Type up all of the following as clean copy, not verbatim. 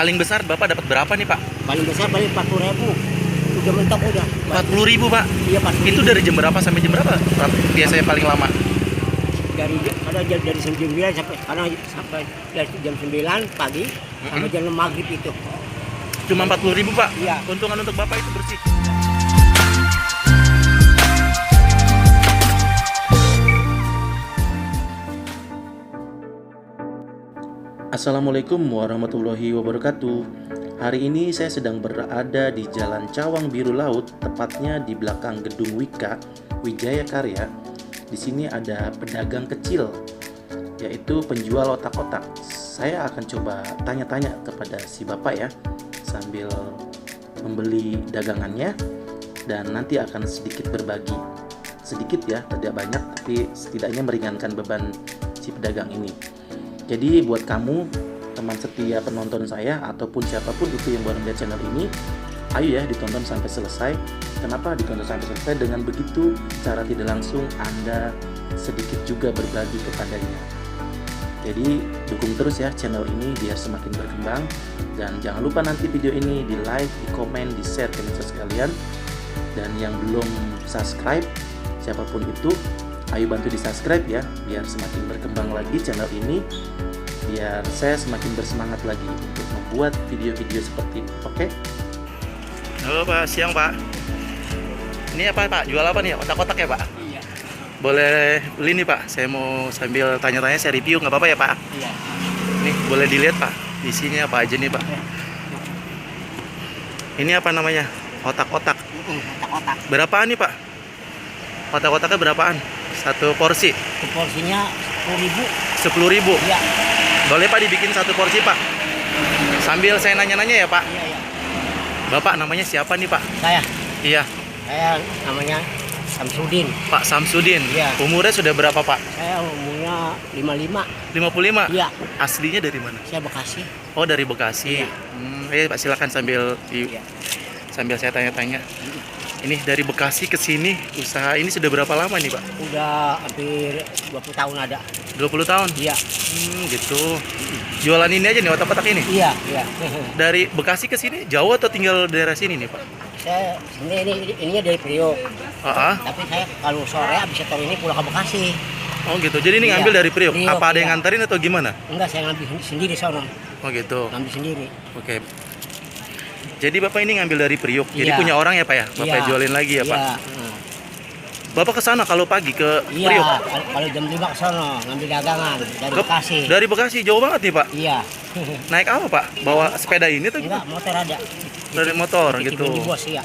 Paling besar Bapak dapat berapa nih, Pak? Paling besar paling 40.000. Udah mentok udah. 40.000, Pak. Iya, 40.000. Itu dari jam berapa sampai jam berapa? Biasanya paling lama. Dari jam 9 sampai dari jam 9 pagi sampai jam 6 maghrib itu. Cuma 40.000, Pak. Iya. Keuntungan untuk Bapak itu bersih. Assalamualaikum warahmatullahi wabarakatuh. Hari ini saya sedang berada di Jalan Cawang Biru Laut, tepatnya di belakang gedung Wika Wijaya Karya. Di sini ada pedagang kecil, yaitu penjual otak-otak. Saya akan coba tanya-tanya kepada si bapak ya, sambil membeli dagangannya, dan nanti akan sedikit berbagi. Sedikit ya, tidak banyak, tapi setidaknya meringankan beban si pedagang ini. Jadi buat kamu, teman setia penonton saya, ataupun siapapun itu yang baru melihat channel ini, ayo ya ditonton sampai selesai. Kenapa ditonton sampai selesai? Dengan begitu, secara tidak langsung Anda sedikit juga berbagi kepadanya. Jadi dukung terus ya channel ini biar semakin berkembang. Dan jangan lupa nanti video ini di like, di komen, di share ke medsos kalian. Dan yang belum subscribe, siapapun itu, ayo bantu di subscribe ya, biar semakin berkembang lagi channel ini, biar saya semakin bersemangat lagi untuk membuat video-video seperti ini. Oke? Halo Pak, siang Pak. Ini apa Pak? Jual apa nih? Otak-otak ya Pak? Iya. Boleh beli nih Pak? Saya mau sambil tanya-tanya, saya review, nggak apa-apa ya Pak? Iya. Nih, boleh dilihat Pak. Isinya apa aja nih Pak? Ini apa namanya? Otak-otak. Otak-otak. Berapaan nih Pak? Otak-otaknya berapaan? Satu porsi? Porsinya 10.000. 10.000. Iya. Boleh Pak dibikin satu porsi Pak? Sambil saya nanya-nanya ya Pak. Iya, iya. Bapak namanya siapa nih Pak? Saya Iya, namanya Samsudin. Pak Samsudin. Iya. Umurnya sudah berapa Pak? Saya umurnya 55. 55? Iya. Aslinya dari mana? Saya Bekasi. Oh, dari Bekasi. Iya. Pak silakan sambil Iya. sambil saya tanya-tanya. Ini dari Bekasi ke sini, usaha ini sudah berapa lama nih Pak? Udah hampir 20 tahun ada. 20 tahun? Iya. Gitu. Jualan ini aja nih, otak-otak ini? Iya, iya. Dari Bekasi ke sini, jauh atau tinggal daerah sini nih Pak? Saya sebenarnya ininya dari Priok. Tapi saya kalau sore habis setor ini pulang ke Bekasi. Oh gitu, jadi ini Iya. ngambil dari Priok? Priok, Apa ada yang iya. nganterin atau gimana? Enggak, saya ngambil sendiri sono. Oh gitu, Ngambil sendiri. oke. Jadi Bapak ini ngambil dari Priok, jadi Iya. punya orang ya Pak ya? Bapak Iya. jualin lagi ya Pak? Iya. Bapak ke sana kalau pagi ke Iya, Priok? kalau jam 5 ke sono ngambil dagangan dari Ke- Bekasi. Dari Bekasi, jauh banget nih Pak? Iya. Naik apa Pak? Bawa sepeda ini tuh? Enggak, motor ada. Dari motor gitu. Di bos, iya.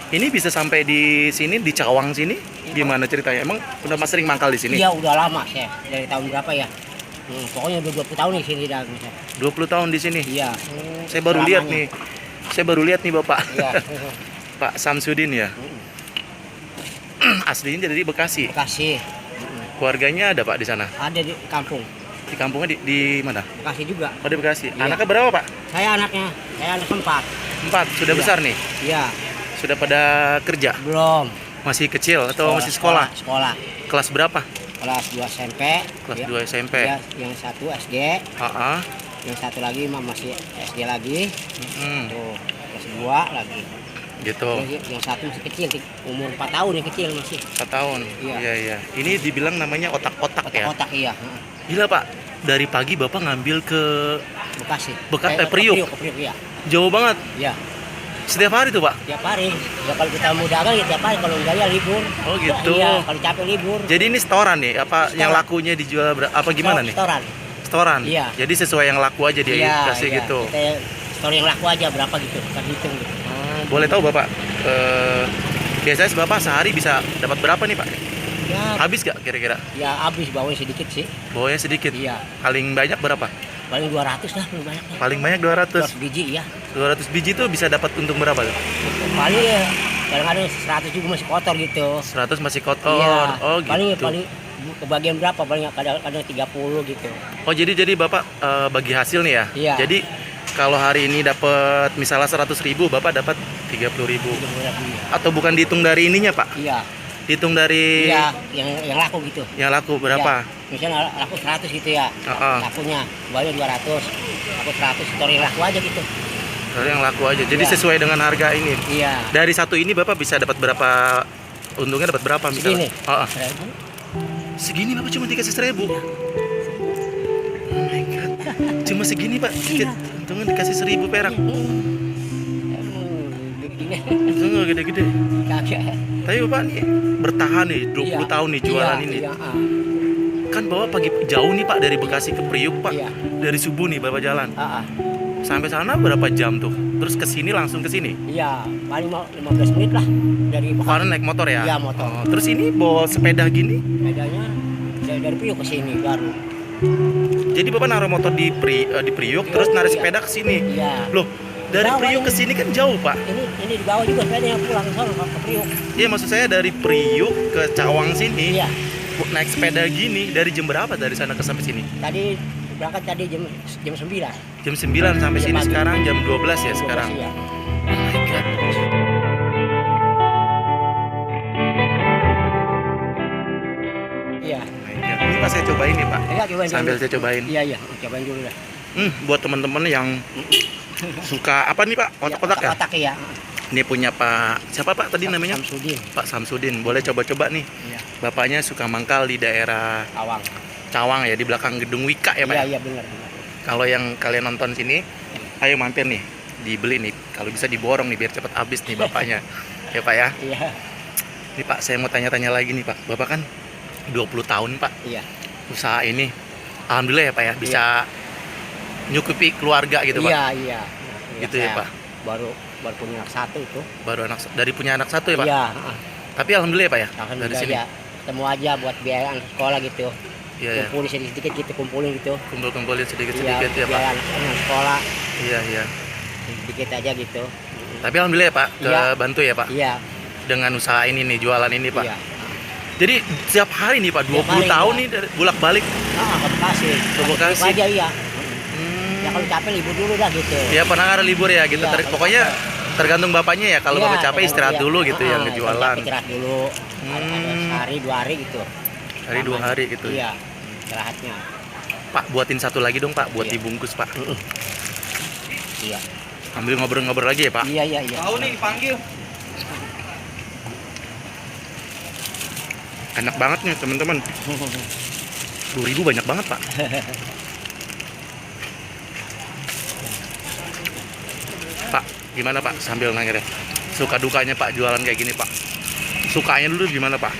Ini bisa sampai di sini, di Cawang sini? Gimana ceritanya? Emang udah mas sering mangkal di sini? Iya, udah lama saya. Dari tahun berapa ya? Pokoknya udah 20 tahun di sini dagang saya. 20 tahun di sini? Iya. Saya baru lihat Selamanya. nih. Saya baru lihat nih Bapak. Iya. Pak Samsudin ya? Aslinya dari Bekasi. Bekasi. Keluarganya ada Pak di sana? Ada di kampung. Di kampungnya di mana? Bekasi juga. Oh, di Bekasi. Iya. Anaknya berapa Pak? Saya anaknya. Saya anak 4. 4. Sudah Iya. besar nih? Iya. Sudah pada kerja? Belum. Masih kecil atau masih sekolah? Sekolah. Kelas berapa? Kelas 2 SMP. Kelas Ya. 2 SMP. Ya, yang satu SD, Ah, yang satu lagi masih SD lagi. hmm, Tuh, kelas 2 lagi. gitu. Yang satu masih kecil, umur 4 tahun yang kecil masih. 4 tahun. Iya. Iya, iya. Ini dibilang namanya otak-otak ya. Otak-otak iya. Gila Pak. Dari pagi Bapak ngambil ke Bekasi. Priok. Ke Priok, iya. jauh banget. Iya. Setiap hari tuh Pak. Tiap hari. Ya kalau kita mau dagang ya tiap hari, kalau enggak ya libur. Oh gitu. Iya, kalau capek libur. Jadi ini setoran nih? Apa Setoran. yang lakunya dijual apa gimana nih? Setoran. Setoran. Iya. Jadi sesuai yang laku aja dia Iya, kasih iya. gitu. Kita store yang laku aja berapa gitu, kita hitung gitu. Boleh tahu Bapak, biasanya Bapak sehari bisa dapat berapa nih Pak? Ya, Habis gak kira-kira? ya habis bawanya sedikit sih. Bawanya sedikit. Iya. Paling banyak berapa? Paling 200 lah, paling banyak. Paling banyak 200. 200 biji ya. 200 biji tuh bisa dapat untung berapa tuh? Paling ya, kadang-kadang 100 juga masih kotor gitu. 100 masih kotor. Iya. Oh gitu. Paling kebagian berapa? Paling kadang-kadang 30 gitu. Oh jadi Bapak bagi hasil nih ya? Iya. Jadi kalau hari ini dapat misalnya 100.000, Bapak dapat 30.000. Iya. Atau bukan dihitung dari ininya Pak? Iya. Hitung dari Iya, yang laku gitu. yang laku berapa? Ya, misalnya laku 100 gitu ya. Heeh. Lakunya, jualnya 200. Laku 100, store yang laku aja gitu. Dari yang laku aja. Jadi Iya. sesuai dengan harga ini. Iya. Dari satu ini Bapak bisa dapat berapa? Untungnya dapat berapa misalnya? Segini. Heeh. 1.000. Segini Bapak cuma dikasih 1.000. Oh my god. Cuma segini Pak. Iya. Untungnya dikasih 1.000 perak. Begini. Untungnya gede-gede. Kagak. Tapi Bapak nih bertahan nih 20 Iya. tahun nih jualan Iya, ini. Iya, Kan Bapak pagi jauh nih Pak dari Bekasi ke Priuk Pak. Iya. Dari subuh nih Bapak jalan. Ah, ah. Sampai sana berapa jam tuh? Terus ke sini langsung ke sini. Iya, paling mau 15 menit lah dari Kemarin naik motor ya? Iya, motor. Oh, terus ini bawa sepeda gini. Bedanya dari Priok ke sini baru. Jadi Bapak naruh motor di Priuk terus narik Iya. sepeda ke sini. Iya. Loh, dari Bawah Priuk ini. ke sini kan jauh, Pak. Ini di bawah juga sepeda yang pulang ke sana ke Priok. Iya, maksud saya dari Priuk ke Cawang sini. Iya. Naik sepeda gini dari jam berapa dari sana ke sampai sini? Tadi berangkat tadi jam 9. Jam 9 sampai Iya, sini pagi. sekarang jam 12 ya sekarang. Iya. Oh my god. Iya. Oh my god. Ini Pak saya cobain nih, Pak. Iya, cobain dulu. Sambil saya cobain. Iya, iya, cobain dulu dah. Buat teman-teman yang suka apa nih, Pak? Kotak-kotak ya? Kotak ya. Ini punya Pak, siapa Pak tadi namanya? Samsudin. Pak Samsudin. Boleh coba-coba nih. Iya. Bapaknya suka mangkal di daerah Awang. Cawang ya, di belakang gedung Wika ya Pak. Iya, iya benar, benar. Kalau yang kalian nonton sini, ayo mampir nih, dibeli nih. Kalau bisa diborong nih biar cepet habis nih bapaknya. Ya Pak ya. Iya. Nih Pak, saya mau tanya-tanya lagi nih Pak. Bapak kan 20 tahun Pak Iya. usaha ini. Alhamdulillah ya Pak ya, bisa nyukupi keluarga gitu Pak. Iya, iya. Gitu ya, Saya Pak. Baru punya anak satu itu. Baru dari punya anak satu ya Pak. Iya, Tapi alhamdulillah ya Pak ya. Dari alhamdulillah sini. ya. Ketemu aja buat biaya anak sekolah gitu. Iya ya. Kumpulin sedikit-sedikit gitu, kumpulin gitu. Kumpul-kumpulin sedikit-sedikit ya Pak. biaya anak sekolah Iya iya. sedikit aja gitu. Tapi alhamdulillah ya Pak, Iya. kebantu ya Pak. Iya, Dengan usaha ini nih, jualan ini Pak. iya. Jadi setiap hari nih Pak, 20 Tiap hari, tahun iya. nih bolak-balik. Ke Bekasi. Ke Bekasi. Gitu aja iya. Hmm. Ya kalau capek libur dulu dah gitu. Ya pernah ada libur ya gitu. Iya, kalau Pokoknya capek. tergantung bapaknya ya. Kalau Iya, bapak capek istirahat iya. dulu gitu yang Kalau kejualan. capek istirahat dulu. Ada sehari 2 hari gitu. Hari 2 hari gitu. Iya, istirahatnya. Pak buatin satu lagi dong Pak, buat Iya. dibungkus Pak. Iya. Ambil ngobrol-ngobrol lagi ya Pak. Iya, iya, iya. Tahu nih dipanggil. Enak banget nih teman-teman. 2.000 banyak banget Pak. Pak, gimana Pak sambil nanya deh. Suka dukanya Pak jualan kayak gini Pak. Sukanya dulu gimana Pak?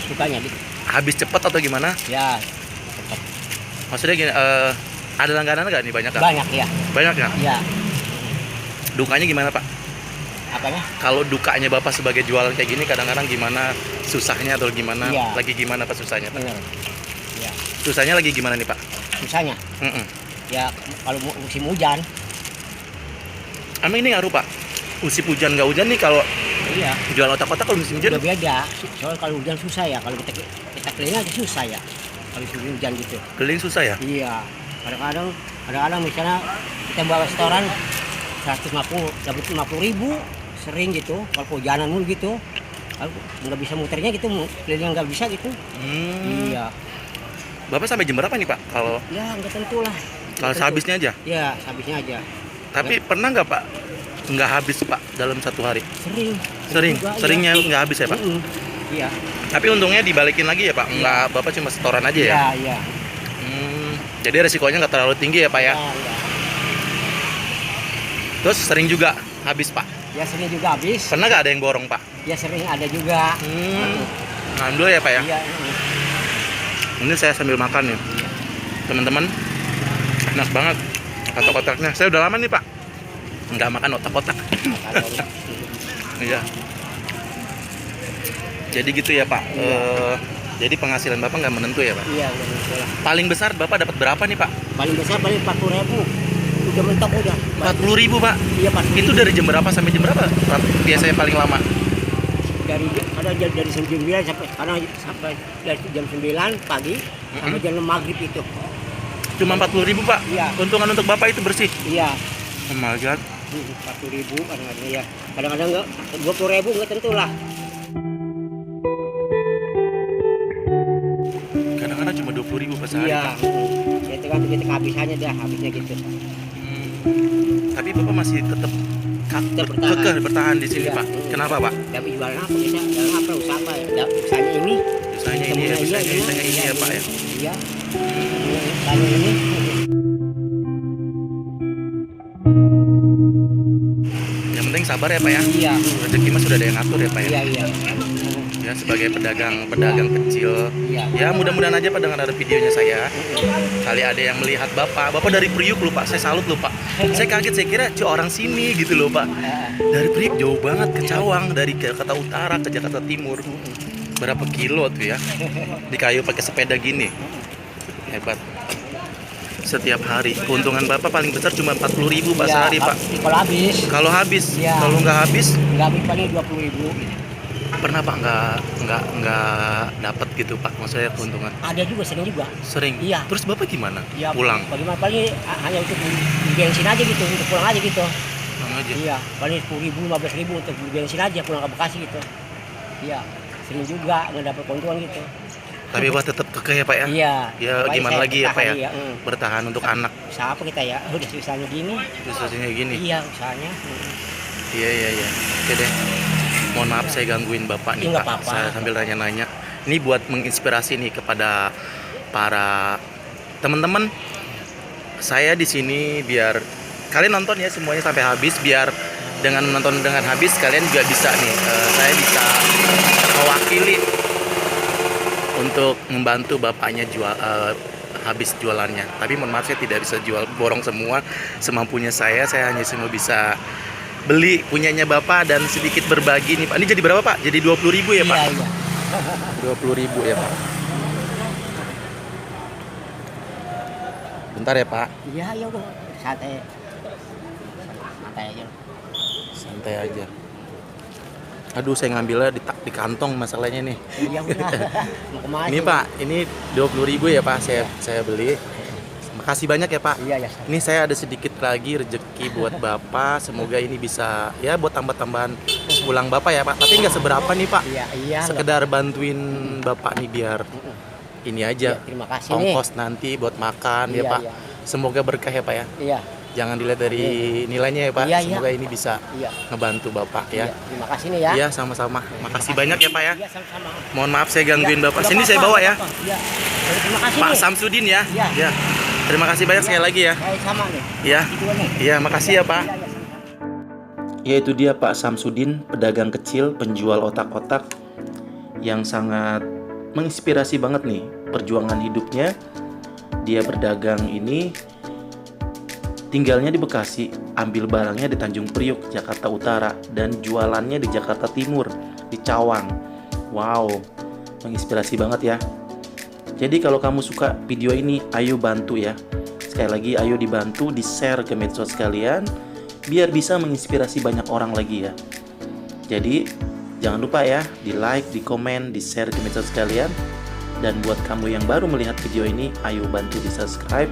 Sukanya gitu. Habis cepet atau gimana? Ya, Maksudnya gini, ada langganan nggak nih banyak nggak? banyak ya. Banyak ya? Iya. Dukanya gimana Pak? Apanya? Kalau dukanya Bapak sebagai jualan kayak gini kadang-kadang gimana susahnya atau gimana? Iya. Lagi gimana Pak susahnya Pak? Benar. Ya, Susahnya lagi gimana nih Pak? susahnya. Mm-mm. Ya kalau musim hujan, Emang ini ngaruh Pak? Musim hujan nggak hujan nih kalau iya. jual otak-otak kalau musim hujan? Udah beda. Soalnya kalau hujan susah ya. Kalau kita keliling aja susah ya. Kalau musim hujan gitu. Keliling susah ya? Iya. Kadang-kadang misalnya kita bawa restoran 150, dapat 50.000 sering gitu. Kalau hujanan mulu gitu, kalau nggak bisa muternya gitu, keliling nggak bisa gitu. Iya. Bapak sampai jam berapa nih Pak? Kalau Ya nggak tentu lah. kalau sehabisnya aja? Ya habisnya aja. Tapi pernah nggak Pak? Nggak habis Pak dalam satu hari? Sering. Juga, Seringnya iya. nggak habis ya Pak? Iya. Tapi untungnya dibalikin lagi ya Pak? Nggak, Bapak cuma setoran aja ya? Iya, iya. Jadi resikonya nggak terlalu tinggi ya Pak ya? Iya. Terus sering juga habis Pak? Ya sering juga habis. Pernah nggak ada yang borong Pak? Ya sering ada juga. Alhamdulillah ya Pak ya? Iya. Ini saya sambil makan nih teman-teman, enak banget otak-otaknya. Saya udah lama nih Pak nggak makan otak-otak. Iya. Jadi gitu ya Pak. Jadi penghasilan Bapak nggak menentu ya Pak? Iya, betul lah. Paling besar Bapak dapat berapa nih Pak? Paling besar paling 40.000. Udah mentok udah. 40.000 Pak. Iya, 40.000. Itu dari jam berapa sampai jam berapa biasanya paling lama? dari jam 9 sampai dari jam 9 pagi sampai jam 6 maghrib itu. Cuma 40.000 Pak? Iya. Keuntungan untuk Bapak itu bersih? Iya. Oh my god. 40.000 kadang-kadang ya. Kadang-kadang enggak 20.000 enggak tentu lah. habisnya dia habisnya gitu. Tapi Bapak masih tetap Tetap bertahan. kekeh bertahan di sini, Iya. Pak. Kenapa, Pak? Tapi jualan apa kita? Jualan apa? Usaha apa? Ya, usahanya ini. Usahanya ini ya, usahanya ini ya, Pak ya. Iya. Usahanya ini. Yang penting sabar ya, Pak ya. Iya. Rezeki mah sudah ada yang ngatur ya, Pak ya. Iya, iya. Ya sebagai pedagang kecil. Iya. Ya mudah-mudahan aja Pak dengan ada videonya saya. Kali ada yang melihat Bapak dari Priuk loh Pak. Saya salut loh Pak. Saya kaget, saya kira orang sini gitu loh Pak. Dari Priuk jauh banget ke Cawang, dari Jakarta Utara ke Jakarta Timur. Berapa kilo tuh ya? Di kayu pakai sepeda gini. Hebat. Setiap hari keuntungan Bapak paling besar cuma 40.000 Pak Iya, sehari Pak. Kalau habis. Kalau habis, Iya. kalau nggak habis, Nggak habis paling 20.000. pernah Pak nggak dapat gitu Pak? Maksudnya keuntungan Ada juga, sering juga. sering. Iya. Terus Bapak gimana? Ya, Pulang. bagaimana paling hanya untuk beli bensin aja gitu, untuk pulang aja gitu. Pulang aja. Iya, paling 10.000, 15.000 untuk beli bensin aja pulang ke Bekasi gitu. Iya, sering juga nggak dapat keuntungan gitu. Tapi Bapak tetap kekeh ya Pak ya? Iya. Ya makanya gimana saya lagi ya Pak ya? bertahan, iya, Bertahan untuk anak. Usaha apa kita ya? Udah susahnya gini. Khususnya gini. Iya, usahanya. Iya. Oke deh. Mohon maaf saya gangguin Bapak nih Iya, nggak Pak. apa-apa. Saya sambil nanya-nanya. Ini buat menginspirasi nih kepada para teman-teman. Saya di sini biar kalian nonton ya semuanya sampai habis, biar dengan menonton dengan habis kalian juga bisa nih. Saya bisa mewakili untuk membantu bapaknya jual habis jualannya. Tapi mohon maaf saya tidak bisa jual borong semua semampunya saya hanya cuma bisa beli punyanya Bapak dan sedikit berbagi nih Pak. Ini jadi berapa Pak? Jadi 20.000 ya Pak? Iya. 20.000 ya Pak. Bentar ya Pak. Iya, ya udah santai. Santai aja. Santai aja. Aduh saya ngambilnya di kantong masalahnya nih. Iya udah. Mau kemana? Ini Pak, ini 20.000 ya Pak saya beli. Makasih banyak ya Pak. Iya, ya. Ini saya ada sedikit lagi rezeki buat Bapak. Semoga ini bisa ya buat tambah-tambahan pulang Bapak ya Pak. Tapi nggak seberapa nih Pak. Iya. Sekedar bantuin Bapak nih biar ini aja. Iya, terima kasih nih. Ongkos nanti buat makan ya Iya, Pak. iya. Semoga berkah ya Pak ya. Iya. Jangan dilihat dari nilainya ya Pak. Iya, iya. Semoga ini bisa Iya. ngebantu Bapak ya. Iya, terima kasih nih ya. Iya sama-sama. Makasih banyak ya Pak ya. Iya, sama-sama. Mohon maaf saya gangguin Iya, Bapak. nggak Sini saya apa-apa, bawa nggak ya. apa-apa. Iya. Terima kasih Pak nih. Samsudin ya. Iya. Ya. Terima kasih banyak sekali lagi ya. Saya sama nih. Ya. Gitu nih. Iya, makasih ya Pak. Iya, iya, sama-sama. Yaitu dia Pak Samsudin, pedagang kecil, penjual otak-otak yang sangat menginspirasi banget nih perjuangan hidupnya. Dia berdagang ini tinggalnya di Bekasi, ambil barangnya di Tanjung Priok, Jakarta Utara, dan jualannya di Jakarta Timur, di Cawang. Wow, menginspirasi banget ya. Jadi kalau kamu suka video ini, ayo bantu ya. Sekali lagi, ayo dibantu, di-share ke medsos kalian, biar bisa menginspirasi banyak orang lagi ya. Jadi, jangan lupa ya, di-like, di-komen, di-share ke medsos kalian. Dan buat kamu yang baru melihat video ini, ayo bantu di-subscribe,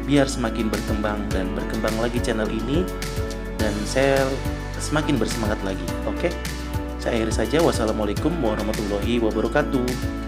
biar semakin berkembang dan berkembang lagi channel ini. Dan saya semakin bersemangat lagi, oke? Saya akhiri saja, wassalamualaikum warahmatullahi wabarakatuh.